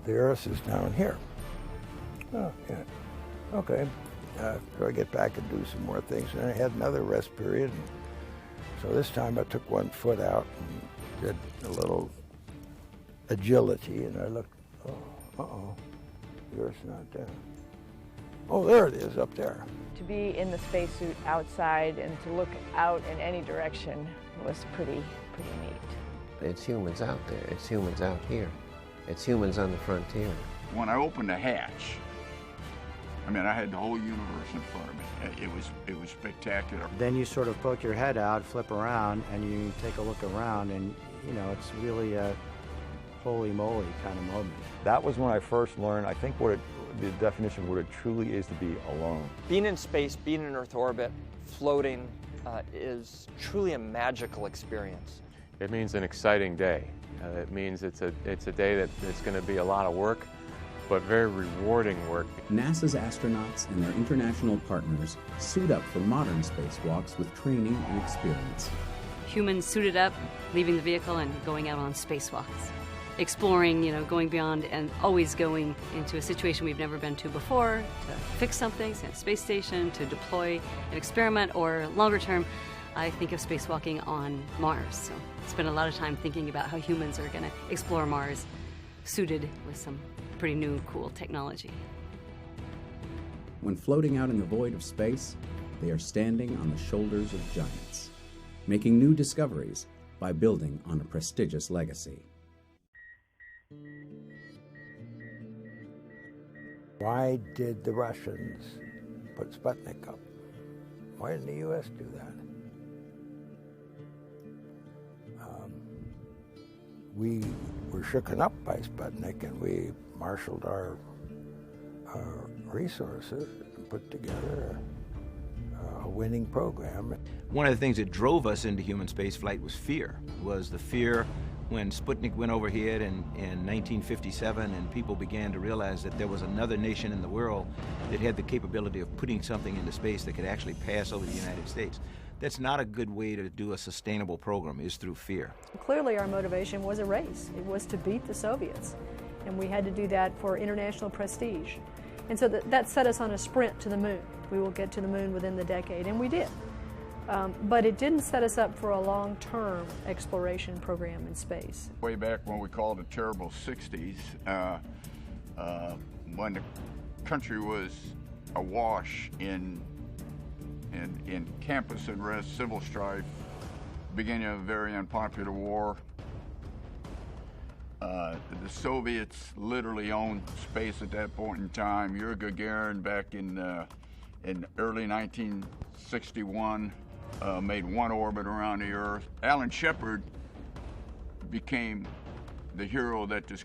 The Earth is down here. Oh, yeah. Okay. So I get back and do some more things. And I had another rest period. So this time I took 1 foot out and did a little agility. And I looked, uh-oh, the Earth's not there. Oh, there it is, up there. To be in the spacesuit outside and to look out in any direction was pretty neat. It's humans out there. It's humans out here. It's humans on the frontier. When I opened the hatch, I mean, I had the whole universe in front of me. It was spectacular. Then you sort of poke your head out, flip around, and you take a look around, and you know, it's really a holy moly kind of moment. That was when I first learned, I think, the definition of what it truly is to be alone. Being in space, being in Earth orbit, floating is truly a magical experience. It means an exciting day. It means it's a day that it's going to be a lot of work, but very rewarding work. NASA's astronauts and their international partners suit up for modern spacewalks with training and experience. Humans suited up, leaving the vehicle and going out on spacewalks. Exploring, you know, going beyond and always going into a situation we've never been to before, to fix something, send a space station, to deploy an experiment, or longer term, I think of spacewalking on Mars. So spend a lot of time thinking about how humans are going to explore Mars, suited with some pretty new, cool technology. When floating out in the void of space, they are standing on the shoulders of giants, making new discoveries by building on a prestigious legacy. Why did the Russians put Sputnik up? Why didn't the U.S. do that? We were shooken up by Sputnik, and we marshaled our resources and put together a winning program. One of the things that drove us into human spaceflight was fear. Was the fear when Sputnik went overhead in 1957, and people began to realize that there was another nation in the world that had the capability of putting something into space that could actually pass over the United States. That's not a good way to do a sustainable program, is through fear. Clearly our motivation was a race. It was to beat the Soviets, and we had to do that for international prestige. And so that set us on a sprint to the moon. We will get to the moon within the decade, and we did. But it didn't set us up for a long-term exploration program in space. Way back when we called it terrible 60s, when the country was awash in campus unrest, civil strife, beginning of a very unpopular war. The Soviets literally owned space at that point in time. Yuri Gagarin back in early 1961 made 1 orbit around the Earth. Alan Shepard became the hero that this